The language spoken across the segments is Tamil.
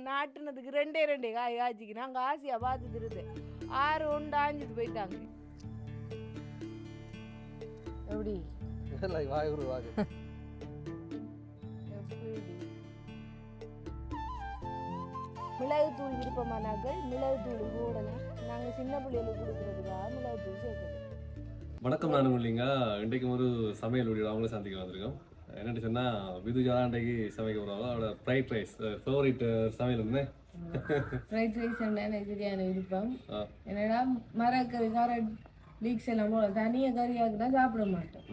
நாட்டுனதுக்கு ரெண்டே ரெண்டே காய் காய்ச்சிக்கு நாங்கள் ஆசையாக பார்த்து திருது 6 ஒன்று ஆஞ்சிட்டு போயிட்டாங்க. எப்படி மிளகு தூள் விருப்பமானாக்கள் மிளகு தூள் போடலாம். நாங்கள் சின்ன பிள்ளைகளுக்கு கொடுக்குறதுக்காக மிளகு தூள் சேர்க்கணும். வணக்கம், நான் இல்லைங்க. இன்றைக்கு ஒரு சமையல் வீடியோ அவங்களே சந்திக்க வந்திருக்கோம். என்னென்னு சொன்னால் விதுஜா இன்றைக்கு சமைக்க போகிறாங்க. அவரோட ஃப்ரைட் ரைஸ் ஃபேவரட் சமையல் வந்து ஃப்ரைட் ரைஸ் என்ன பிரியாணி விருப்பம். என்னடா மரக்கறி காரட் லீக்ஸ் எல்லாம் போல தனியாக கறியாக்குனா சாப்பிட மாட்டோம்.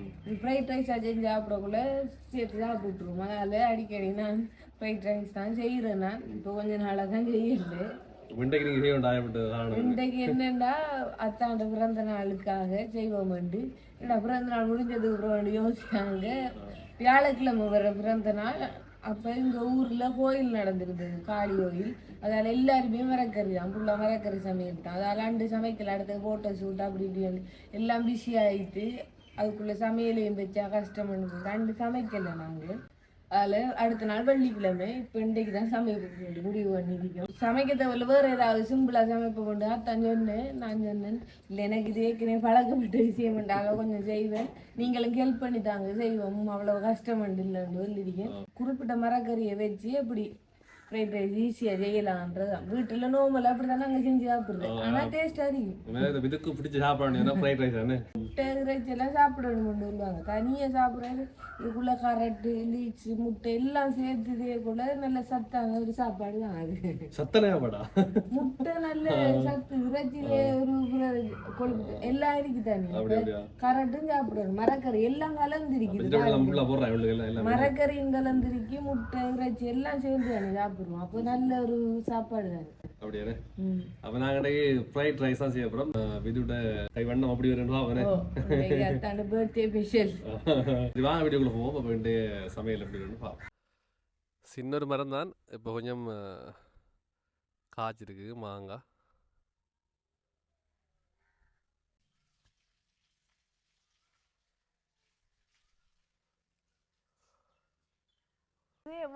ஃப்ரைட் ரைஸ் செஞ்சு சாப்பிடக்குள்ள சேர்த்து சாப்பிட்டுருவோம். அதில் அடிக்கடி நான் ஃப்ரைட் ரைஸ் தான் செய்கிறேன். நான் இப்போ கொஞ்சம் நாளாக தான் செய்யல. இன்றைக்கு என்னென்னா அத்தாண்ட பிறந்த நாளுக்காக செய்வோம். என்னடா பிறந்த நாள் முடிஞ்சதுக்கு அப்புறம் யோசிச்சாங்க. வியாழக்கிழமை வர பிறந்த நாள். அப்போ எங்கள் ஊரில் கோயில் நடந்துருந்தது, காளி கோயில். அதால் எல்லாருமே மரக்கறி தான், ஃபுல்லாக மரக்கறி சமையல் தான். அதால் அண்டு சமைக்கல, அடுத்து ஃபோட்டோ ஷூட் அப்படி இப்படி எல்லாம் பிஸி ஆகிட்டு அதுக்குள்ளே சமையலையும் வச்சா கஷ்டம் பண்ணுறது அண்டு சமைக்கலை நாங்கள். அதில் அடுத்த நாள் வெள்ளிக்கிழமை. இப்போ இன்றைக்கு தான் சமைக்க முடிவு பண்ணியிருக்கோம். சமைக்க தேவையில்ல, வேறு ஏதாவது சிம்பிளாக சமைப்ப கொண்டு அத்தான் சொன்னேன். நான் சொன்னேன் இல்லை எனக்கு இது ஏற்கனவே பழக்கப்பட்ட விஷயம் உண்டாக கொஞ்சம் செய்வேன், நீங்களும் ஹெல்ப் பண்ணி தாங்க செய்வோம், அவ்வளோ கஷ்டம் இல்லைன்னு சொல்லியிருக்கேன். குறிப்பிட்ட மரக்கறியை வச்சு எப்படி ஃப்ரைட் ரைஸ் ஈஸியாக செய்யலான்றதான். வீட்டில் நோமல் அப்படி தான் நாங்கள் செஞ்சு சாப்பிட்றோம். ஆனால் டேஸ்ட்டாக இருக்கும். இதுக்கு பிடிச்சி சாப்பிடணும் ஃப்ரைட் ரைஸ் முட்டை ரைஸ் எல்லாம் சாப்பிடணும்னு சொல்லுவாங்க. தனியாக சாப்பிட்றது இதுக்குள்ளே கரட்டு லீக்ஸ் முட்டை எல்லாம் சேர்த்து செய்யக்குள்ள நல்ல சத்தான ஒரு சாப்பாடு தான் அது. சத்தனையாடா முட்டை நல்ல சத்து, இறைச்சியிலே ஒரு கொழுப்பு எல்லாம் இருக்கு. தனி கரட்டும் சாப்பிடணும். மரக்கறி எல்லாம் கலந்துருக்குது. மரக்கறியும் கலந்துருக்கு, முட்டை இறைச்சி எல்லாம் சேர்ந்து தானே சாப்பிடுவோம். அப்போ நல்ல ஒரு சாப்பாடு தானே. அப்படியே அப்ப நாங்க ஃப்ரைட் ரைஸ் தான் செய்ய போறோம். விதுட கைவண்ணம் அப்படி வரணும் அவனே பர்த்டே ஸ்பெஷல். வாங்க வீடியோக்குள்ள போவோம். அப்போ இன்றைய சமையல் எப்படி வரும்னு பார்ப்போம். சின்னொரு மரம் தான். இப்போ கொஞ்சம் காய்ச்சிருக்கு மாங்காய்.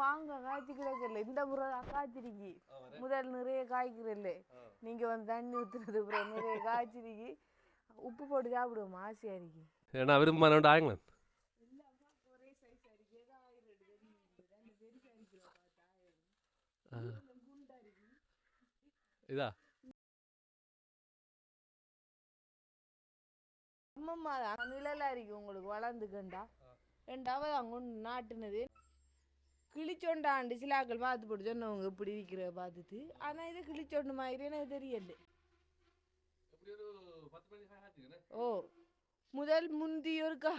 வாங்க காய்ச்சி கிடக்கல. இந்த முறை காய்ச்சிருக்கி முதல் நிறைய காய்க்கிறல்ல. நீங்க வந்து தண்ணி ஊத்துறது அப்புறம் நிறைய காய்ச்சிருக்கி. உப்பு போட்டு சாப்பிடுவோம், ஆசையா இருக்கு. ஏன்னா விரும்பமான ஆங்களேன் இதா அம்மம்மா தான் நிழலா இருக்கு உங்களுக்கு வளர்ந்துக்கண்டா. ரெண்டாவது அங்க ஒன்று நாட்டுனது கிளிச்சொண்டாண்டு சிலாக்கள் பார்த்து போட்டு சொன்னவங்க இப்படி இருக்கிற பார்த்துட்டு. ஆனா இது கிளிச்சொண்டு மாதிரி எனக்கு தெரியல. ஓ முதல் முந்தியோருக்கா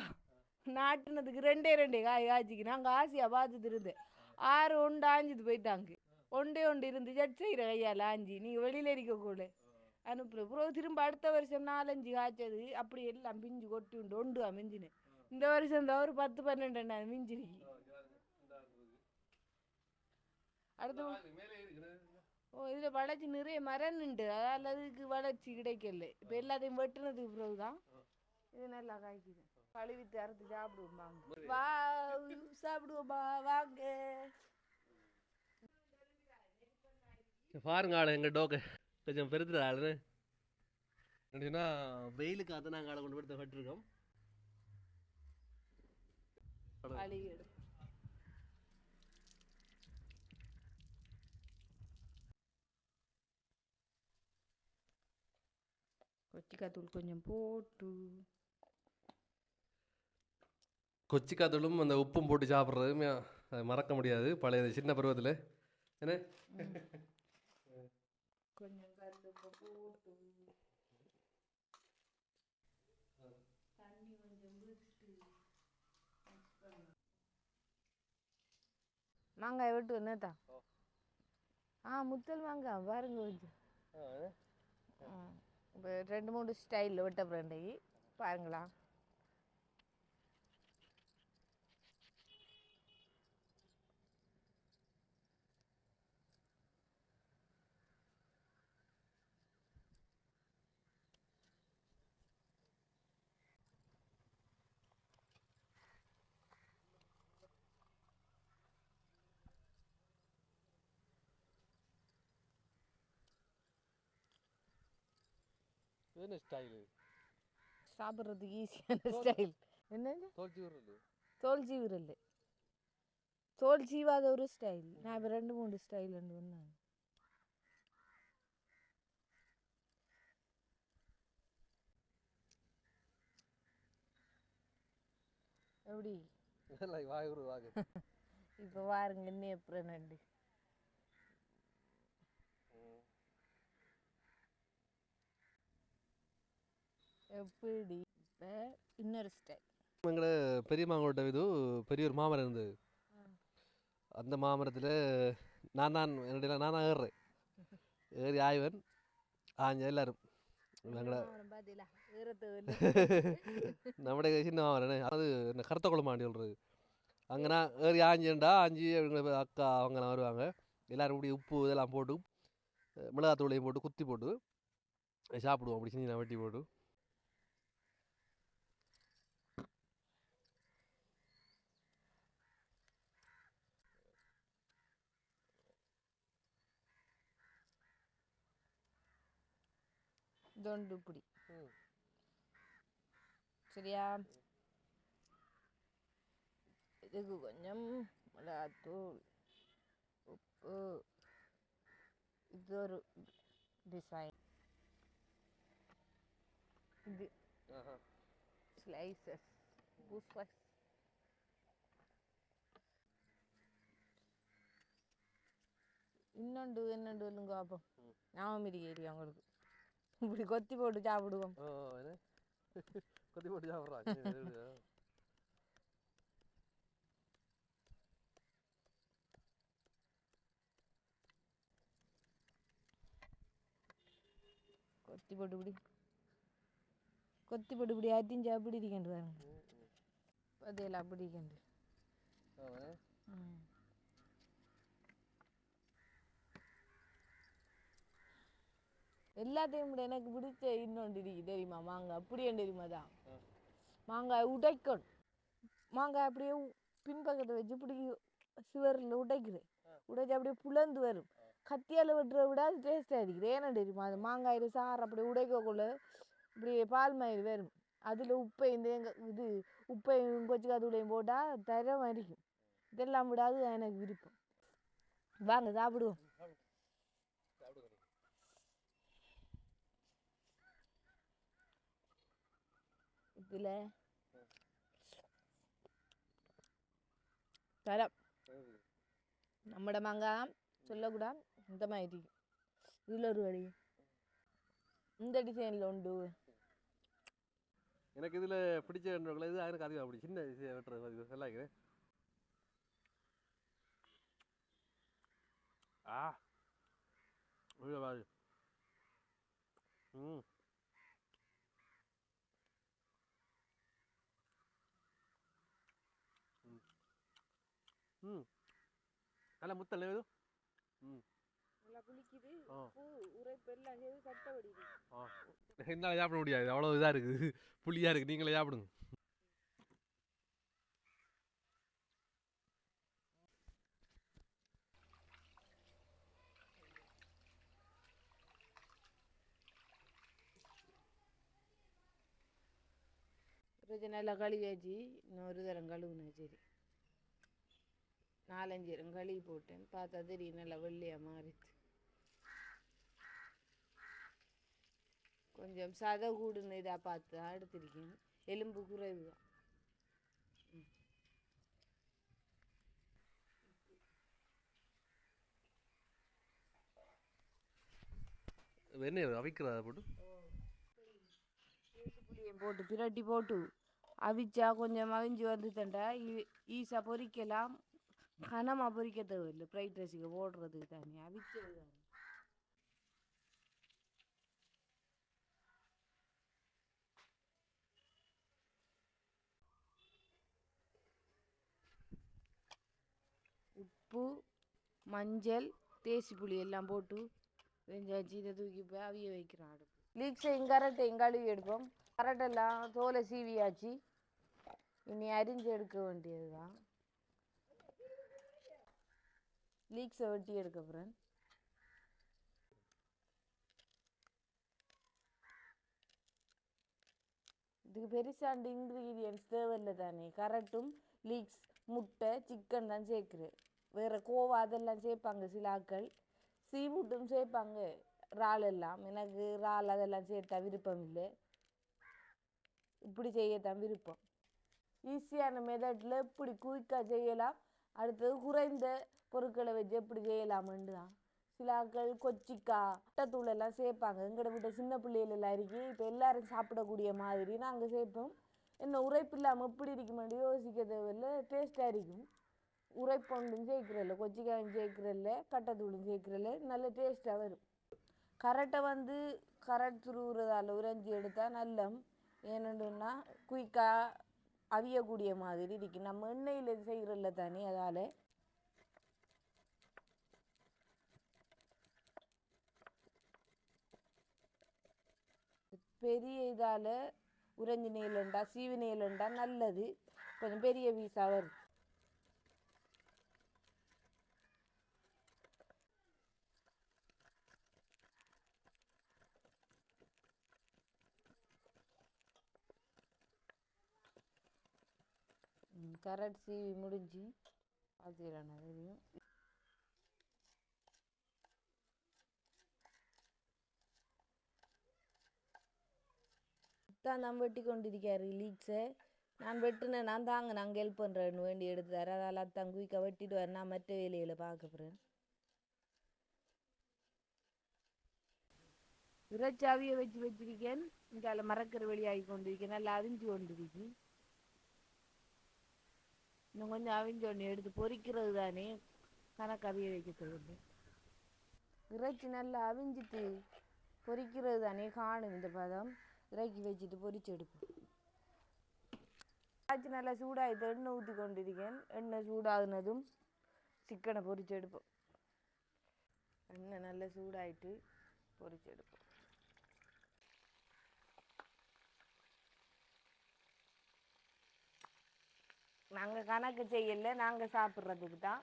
நாட்டுனதுக்கு ரெண்டே ரெண்டே காய் காய்ச்சிக்கு நாங்கள் ஆசையா பார்த்துட்டு இருந்தேன். 6 ஒன்று ஆஞ்சிட்டு போயிட்டாங்க. ஒன்றே இருந்து ஜட் செய்கிற கையால் ஆஞ்சி நீங்கள் வெளியில இருக்கக்கூட அனுப்புகிறேன். அப்புறம் திரும்ப அடுத்த வருஷம் 4-5 காய்ச்சது அப்படி எல்லாம் பிஞ்சு கொட்டி உண்டு ஒன்று மிஞ்சினேன். இந்த வருஷம் தான் ஒரு 10-12 நான் மிஞ்சிருக்கு. அடுத்த இதில் வளர்ச்சி நிறைய மரம் உண்டு, அதால் அதுக்கு வளர்ச்சி கிடைக்கல. இப்போ எல்லாத்தையும் வெட்டுனதுக்கு பிறகு தான் இது நல்லா காய்க்குது. கழுவிட்டு அறுத்து சாப்பிடுவோம். வாங்க வா சாப்பிடுவோம்பா வாங்க. பாருங்க ஆளு எங்க டோக்க கொஞ்சம் பெருத்துற ஆளுன்னு என்னன்னா வெயிலுக்கு அதை நாங்கள் ஆளை கொண்டு போய் கட்டிருக்கோம். கொச்சிக்காத்தூள் கொஞ்சம் போட்டு, கொச்சிக்காத்தூளும் அந்த உப்பும் போட்டு சாப்பிட்றது மறக்க முடியாது பழைய சின்ன பருவத்தில். என்ன கொஞ்சம் கல்லுப்பு போட்டு தண்ணி கொஞ்சம் விட்டு மாங்காய் விட்டு என்னத்தா முத்தல் மாங்காய் பாருங்க கொஞ்சம். இப்போ 2-3 ஸ்டைலில் வெட்ட பிறண்டை பாருங்களா. என்ன ஸ்டைலு சாப்பிட்றதுக்கு ஈஸியான ஸ்டைல் என்னங்க தோல் சீவுறது தோல் சீவுறல் தோல் சீவாத ஒரு ஸ்டைல் நான் இப்போ 2-3 ஸ்டைல் வந்தேன் எப்படி வாய் ஒரு வாங்க இப்போ பாருங்க இன்னும் எப்படி நண்டு எப்படி இப்போ இன்னொரு ஸ்டைல் எங்களோட பெரியம்மாங்கோட்ட இது பெரிய ஒரு மாமரம் இருந்தது அந்த மாமரத்தில் நான் தான் ஏறுறேன் ஏறி ஆய்வன் ஆஞ்ச எல்லாரும் நம்முடைய சின்ன மாமரம் அது என்ன கருத்த குளமாண்டி சொல்கிறது அங்கே நான் ஏறி ஆஞ்சேன்டா ஆஞ்சி அவங்க அக்கா அவங்கெல்லாம் வருவாங்க எல்லோரும் இப்படி உப்பு இதெல்லாம் போட்டு மிளகாத்தூளையும் போட்டு குத்தி போட்டு சாப்பிடுவோம் அப்படி சின்ன வெட்டி போட்டு தொண்டு பிடி சரியா இதுக்கு கொஞ்சம் மிளகாத்தூள் உப்பு இது ஒரு டிசைன் இது ஸ்லைசஸ் பூஸ்லைஸ் இன்னொண்டு என்னண்டு இல்லைங்க அப்போ ஞாபகம் ஏரியா உங்களுக்கு இப்படி கொத்தி போட்டு சாப்பிடுவோம் கொத்தி போட்டு சாப்பிட்றாங்க கொத்தி போட்டு இப்படி அரிஞ்சா அப்படி இருக்கண்டு பாருங்க பதில் அப்படி இருக்கண்டு எல்லாத்தையும் விட எனக்கு பிடிச்ச இன்னொன்று இருக்கு தெரியுமா மாங்காய் அப்படியே தெரியுமா தான் மாங்காய் உடைக்கணும் மாங்காய் அப்படியே பின்பக்கத்தை வச்சு இப்படி சுவரில் உடைக்கிறேன் உடைச்சி அப்படியே புலந்து வரும் கத்தியால் வெட்டுறத விட அது டேஸ்டாக இருக்குது ஏன்னா தெரியுமா அது மாங்காயில் சாறு அப்படி உடைக்கக்குள்ள இப்படி பால் மயில் வரும் அதில் உப்பையும் இது உப்பையும் கொச்சிக்காத்தூளையும் போட்டால் தரம் அரிக்கும் இதெல்லாம் விட அது எனக்கு விருப்பம் வாங்க சாப்பிடுவோம் இதில் தரம் நம்மட மாங்காய் சொல்லக்கூடாது இந்த மாதிரி இதில் ஒரு வழி இந்த டிசைனில் உண்டு எனக்கு இதில் பிடிச்ச இது எனக்கு அதிகம் அப்படி சின்ன வெட்டுறது நல்லா இருக்கிறேன் நல்லா முத்தல் இது நல்லா புளிக்குது பூ உரைப்பெல்லாம் சேர்த்து சட்டை வடிக்குது என்னால் சாப்பிட முடியாது அவ்வளோ இதாக இருக்குது புளியாக இருக்குது நீங்களே சாப்பிடுங்க கொஞ்சம் நல்லா கழுவியாச்சு இன்னொரு தரம் கழுவுனா சரி 4-5 தரம் கழுவி போட்டேன் பார்த்தா தெரியும் நல்லா வெள்ளையாக மாறிச்சு கொஞ்சம் சதை கூடுன்னு இதாக பார்த்து தான் எடுத்திருக்கேன் எலும்பு குறைவு தான் என்ன அவிக்கிறதா போட்டு புளியம் போட்டு பிரட்டி போட்டு அவிச்சா கொஞ்சம் அவிஞ்சு வந்துட்டா ஈஸா பொரிக்கலாம் கனமாக பொரிக்க தேவையில்லை ஃப்ரைட் ரைஸுக்கு போடுறதுக்கு தானே அவிச்சது தானே உப்பு மஞ்சள் தேசி புளி எல்லாம் போட்டு வெஞ்சாச்சு இதை தூக்கி போய் அவிய வைக்கிறோம் அடுப்பு லீக்ஸையும் கரட்டையும் கழுவி எடுப்போம் கரட்டெல்லாம் தோலை சீவியாச்சு இனி அரிஞ்சு எடுக்க வேண்டியது தான் லீக்ஸை வெட்டி எடுக்க போகிறேன் இதுக்கு பெருசாண்டு இன்க்ரீடியன்ஸ் தேவையில்லை தானே. கரட்டும் லீக்ஸ் முட்டை சிக்கன் தான் சேர்க்குறேன். வேறு கோவா அதெல்லாம் சேர்ப்பாங்க சில ஆக்கள். சீஃபுட்டும் சேர்ப்பாங்க இறால் எல்லாம். எனக்கு இறால் அதெல்லாம் சேர்த்தா விருப்பம் இல்லை. இப்படி செய்யத்தான் விருப்பம். ஈஸியான மெத்தடில் எப்படி குயிக்காக செய்யலாம், அடுத்தது குறைந்த பொருட்களை வச்சு எப்படி செய்யலாமென்று தான். சில ஆட்கள் கொச்சிக்காய் முட்டைத்தூளெல்லாம் சேர்ப்பாங்க. எங்கட வீட்டை சின்ன பிள்ளைகள் எல்லாம் இருக்கு. இப்போ எல்லாரும் சாப்பிடக்கூடிய மாதிரி நாங்கள் சேர்ப்போம். என்ன உரைப்பு இல்லாமல் எப்படி இருக்குமென்று யோசிக்க தேவையில்லை, டேஸ்ட்டாக இருக்கும். உரைப்பொண்டும் சேர்க்குறதில்ல, கொச்சிக்காயும் சேர்க்குறதில்ல, கட்டைத்தூளும் சேர்க்குறதில்ல, நல்ல டேஸ்ட்டாக வரும். கரட்டை வந்து கரட் துருவுறதால உறைஞ்சி எடுத்தால் நல்லம். ஏனென்றுன்னா குயிக்காக அவியக்கூடிய மாதிரி இருக்குது. நம்ம எண்ணெயில் செய்கிறதில்ல தானே, அதால் பெரிய இதால் உறைஞ்சி நெய்லண்டா சீவி நெய்லண்டா நல்லது. கொஞ்சம் பெரிய பீஸாக வரும். கரட் சீவி முடிஞ்சு பார்த்துக்கிறான் தெரியும். தான் நான் வெட்டி கொண்டிருக்காரு லீக்ஸை. நான் வெட்டினேன், நான் தாங்க நாங்கள் ஹெல்ப் பண்ணுறேன்னு வேண்டி எடுத்துட்டார். அதால் அத்தான் குயிக்காக வெட்டிட்டு வர, நான் மற்ற வேலைகளை பார்க்க போகிறேன். இறைச்சாவியை வச்சு வச்சிருக்கேன். இங்கே மரக்கரை வெளியாகி கொண்டிருக்கேன். நல்லா அவிஞ்சு கொண்டிருக்கு. இன்னும் கொஞ்சம் அவிஞ்ச ஒன்று எடுத்து பொரிக்கிறது தானே, கணக்கு அவிய வைக்க தேவையில்லை. இறைச்சி நல்லா அவிஞ்சிட்டு பொரிக்கிறது தானே காணும் இந்த பதம். இறக்கி வச்சுட்டு பொரிச்சு எடுப்போம். இறைச்சி நல்லா சூடாகிட்டு எண்ணெய் ஊற்றி கொண்டிருக்கேன். எண்ணெய் சூடாகினதும் சிக்கனை பொரிச்சு எடுப்போம். எண்ணெய் நல்லா சூடாகிட்டு பொரிச்சு எடுப்போம். நாங்கள் கணக்கு செய்யலை, நாங்கள் சாப்பிட்றதுக்கு தான்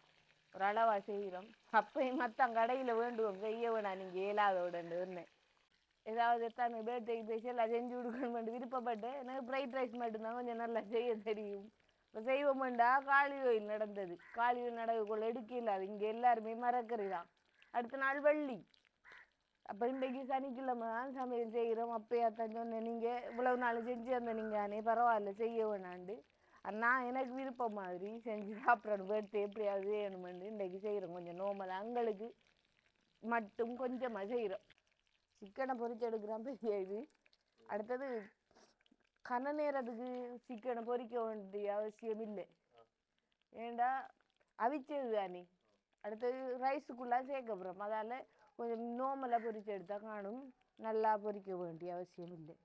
ஒரு அளவாக செய்கிறோம். அப்பையும் மற்ற கடையில் வேண்டுவோம், செய்ய வேணாம் நீங்கள் இயலாதோடன்னு. ஏதாவது எத்தானு பர்த்டே ஸ்பெஷலாக செஞ்சு கொடுக்கணுமெண்டு விருப்பப்பட்டு எனக்கு ஃப்ரைட் ரைஸ் மட்டும்தான் கொஞ்சம் நல்லா செய்ய தெரியும். இப்போ செய்வோமெண்டா காளி கோயில் நடந்தது. காளி கோயில் நடக்கக்குள்ள எடுக்கல. அது இங்கே எல்லாருமே மறக்கறி தான். அடுத்த நாள் வெள்ளி. அப்போ இன்றைக்கு சனிக்கிழமை தான் சமையல் செய்கிறோம். அப்போயாத்தான் சொன்னேன், நீங்கள் இவ்வளவு நாள் செஞ்சு அந்த நீங்கள் பரவாயில்ல செய்ய வேணாண்டு. நான் எனக்கு விருப்பம் மாதிரி செஞ்சு சாப்பிட்றேன். பர்த்டே எப்படியாவது வேணுமெண்டு இன்றைக்கு செய்கிறோம். கொஞ்சம் நோமலாக எங்களுக்கு மட்டும் கொஞ்சமாக செய்கிறோம். சிக்கனை பொரிச்சு எடுக்கிறோம் பெரிய இது. அடுத்தது கன நேரத்துக்கு சிக்கனை பொரிக்க வேண்டிய அவசியம் இல்லை. ஏண்டா அவிச்சது தானே. அடுத்தது ரைஸுக்குள்ளே சேர்க்க போகிறோம். அதால் கொஞ்சம் நோமலாக பொரிச்சு எடுத்தால் காணும். நல்லா பொரிக்க வேண்டிய அவசியம் இல்லை.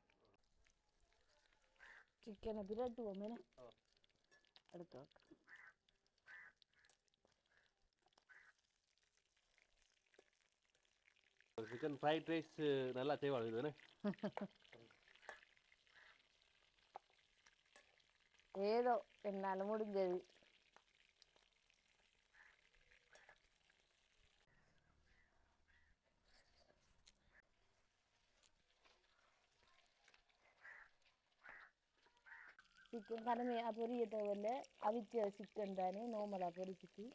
சிக்கனை பிரட்டுவோம் அடுத்து. சிக்கன் ஃப்ரைட் ரைஸ் நல்லா செய்வாங்க தானே. ஏதோ என்னால் முடிஞ்சது. சிக்கன் கடுமையாக பொரிய தேவையில்லை. அவிச்ச சிக்கன் தானே நோமலாக பொரிச்சிட்டு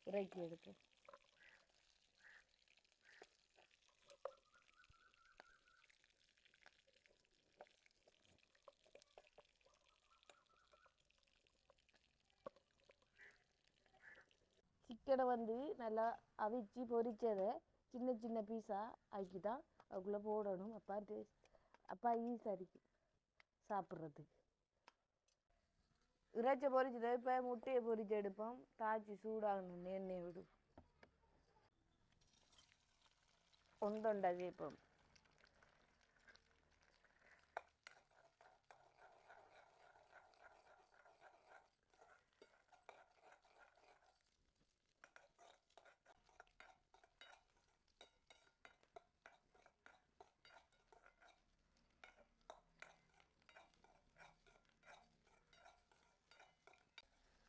இறக்கி எடுப்போம். சிக்கனை வந்து நல்லா அவிச்சு பொரிச்சதை சின்ன சின்ன பீஸாக ஆக்கி தான் அதுக்குள்ளே போடணும். அப்பா ஈஸியாக இருக்கும் சாப்பிட்றதுக்கு. இறைச்சி பொரிச்சதை இப்போ முட்டையை பொரிச்சு எடுப்போம். தாய்ச்சி சூடாகணும், எண்ணெய் விடும். ஒண்டொண்டா சேர்ப்போம்.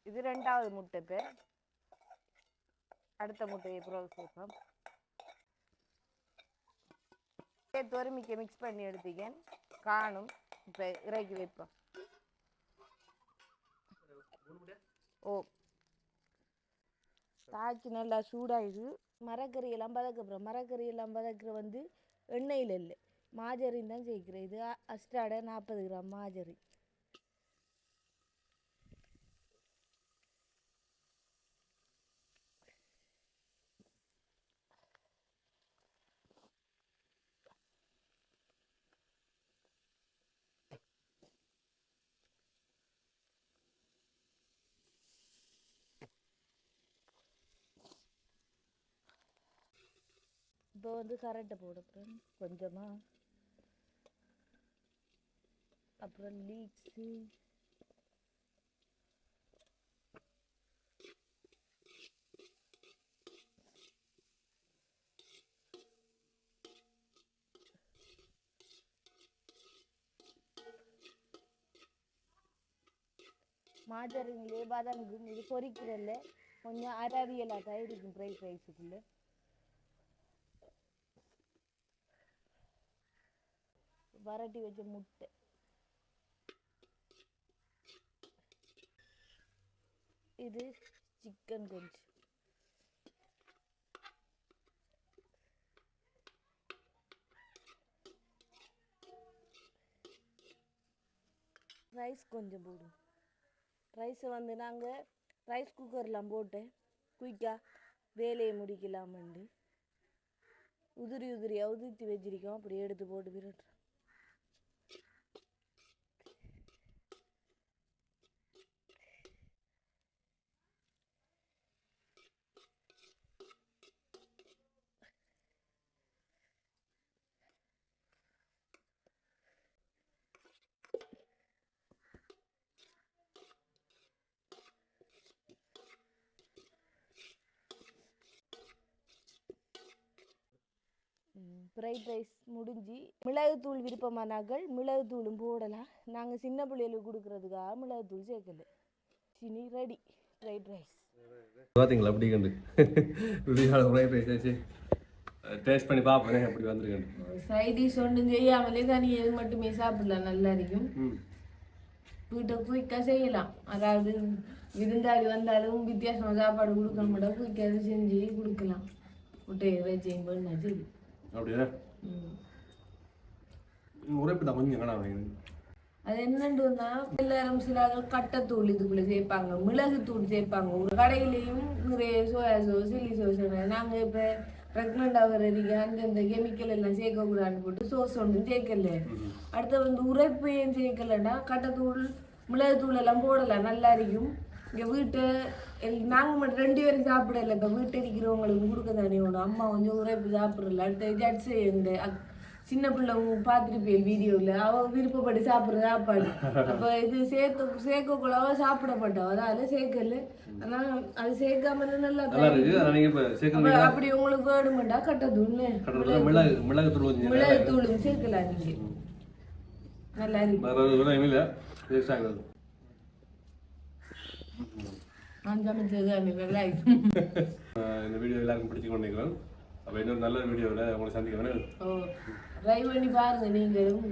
இது ரெண்டாவது முட்டை. இப்போ அடுத்த முட்டையை பிறகு சேர்ப்போம். சேர்த்து மிக்ஸ் பண்ணி எடுத்துக்கேன் காணும். இப்போ இறக்கி வைப்போம். ஓ தாக்கி நல்லா சூடாயிடு. மரக்கறியெல்லாம் பதக்கப்புறம் மரக்கறியெல்லாம் பதக்கிற வந்து எண்ணெயில் இல்லை, மாஜரின் தான் சேர்க்கிறேன். இது அஸ்டாட 40 கிராம் மாஜரி. இப்போ வந்து கரண்ட்டை போடுறேன் கொஞ்சமாக. அப்புறம் லீக்ஸு மாஜரின்லேயே வதங்கும். இது பொரிக்கிறதில்ல, கொஞ்சம் அராவியலாக தான் இருக்கும் ஃப்ரைட் ரைஸுக்குள்ளே. வரட்டி வச்ச முட்டை, இது சிக்கன் கொஞ்சம், ரைஸ் கொஞ்சம் போடும். ரைஸை வந்து நாங்கள் ரைஸ் குக்கர்லாம் போட்டேன் குயிக்காக வேலையை முடிக்கலாமண்டு உதிரியாக உதிர்த்தி வச்சிருக்கோம். அப்படி எடுத்து போட்டு விரட்டுறோம். ஃப்ரைட் ரைஸ் முடிஞ்சு மிளகுத்தூள் விருப்பமானாக்கள் மிளகுத்தூளும் போடலாம். நாங்கள் சின்ன பிள்ளைகளுக்கு கொடுக்குறதுக்காக மிளகுத்தூள் சேர்க்கல. சினி ரெடி ஃப்ரைட் ரைஸ். பார்த்தீங்களா அப்படி கண்டு ஃப்ரைட் ரைஸ் ஆச்சு. டேஸ்ட் பண்ணி பார்ப்பேன் அப்படி வந்துருக்கேன். சைடிஷ் ஒன்றும் செய்யாமலே தனியாக மட்டுமே சாப்பிடலாம், நல்லா இருக்கும். வீட்டை குயிக்காக செய்யலாம். அதாவது விருந்தாளி வந்தாலும் வித்தியாசமாக சாப்பாடு கொடுக்க மாட்டோம், குயிக்காக செஞ்சு கொடுக்கலாம். முட்டையை வச்சு பண்ணாச்சு. அப்படியா உரைப்பு தான் கொஞ்சம் காணாம. அது என்னன்னா எல்லாரும் சில கட்டத்தூள் இதுக்குள்ள சேர்ப்பாங்க, மிளகுத்தூள் சேர்ப்பாங்க. ஒரு கடையிலையும் நிறைய சோயா சோஸ் சில்லி சோஸ். நாங்கள் இப்போ ப்ரெக்னெண்ட் ஆகிறதுக்கு அந்தந்த கெமிக்கல் எல்லாம் சேர்க்கக்கூடாதுன்னு போட்டு சோஸ் ஒன்றும் சேர்க்கல. அடுத்த வந்து உரைப்பு ஏன் சேர்க்கலன்னா கட்டத்தூள் மிளகுத்தூள் எல்லாம் போடலாம், நல்லா இருக்கும். இங்கே வீட்டை நாங்கள் மட்டும் 2 பேரும் சாப்பிடல. இப்போ வீட்டை இருக்கிறவங்களுக்கு கொடுக்க தானே ஒன்று. அம்மா கொஞ்சம் உரைப்பு சாப்பிட்றல. அடுத்த ஜட்ஸு இந்த சின்ன பிள்ளை பார்த்துருப்பேன் வீடியோவில், அவள் விருப்பப்பட்டு சாப்பிட்ற சாப்பாடு. அப்போ இது சேர்க்கக்குள்ள அவள் சாப்பிட மாட்டாள், அதால் சேர்க்கல. ஆனால் அது சேர்க்காம நல்லா அப்படி உங்களுக்கு வேணுமெண்டா கட்டத்தூள்னு மிளகுத்தூளும் சேர்க்கலாம். நீங்கள் நல்லா இருக்கு. இந்த வீடியோ எல்லாருக்கும் பிடிச்சி கொண்டிருக்கிறோம். அப்போ இன்னொரு நல்ல வீடியோவில் உங்களை சந்திக்கிறேன். ட்ரை பண்ணி பாருங்க. நீங்களும்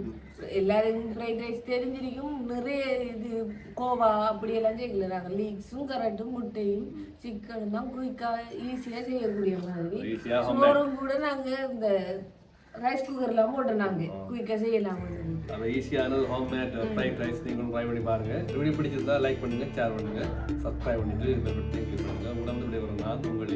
எல்லாருக்கும் ஃப்ரைட் ரைஸ் தெரிஞ்சிருக்கும். நிறைய இது கோவா அப்படியெல்லாம் செய்யல. நாங்கள் லீக்ஸும் கரெக்டும் முட்டையும் சிக்கனும் தான் குயிக்காக ஈஸியாக செய்யக்கூடிய மாதிரி. சோறும் கூட நாங்கள் இந்த ரைஸ் குக்கர்லாம் போட்டு நாங்கள் குயிக்காக செய்யலாம். அது ஈஸியான ஹோம்மேட் ஃப்ரைட் ரைஸ் நீங்களும் ட்ரை பண்ணி பாருங்கள். வீடியோ பிடிச்சிருந்தா லைக் பண்ணுங்கள், ஷேர் பண்ணுங்கள், சப்ஸ்கிரைப் பண்ணிட்டு பெல் பட்டனை கிளிக் பண்ணுங்கள். உடம்பு விடைபெறும் நான் உங்கள்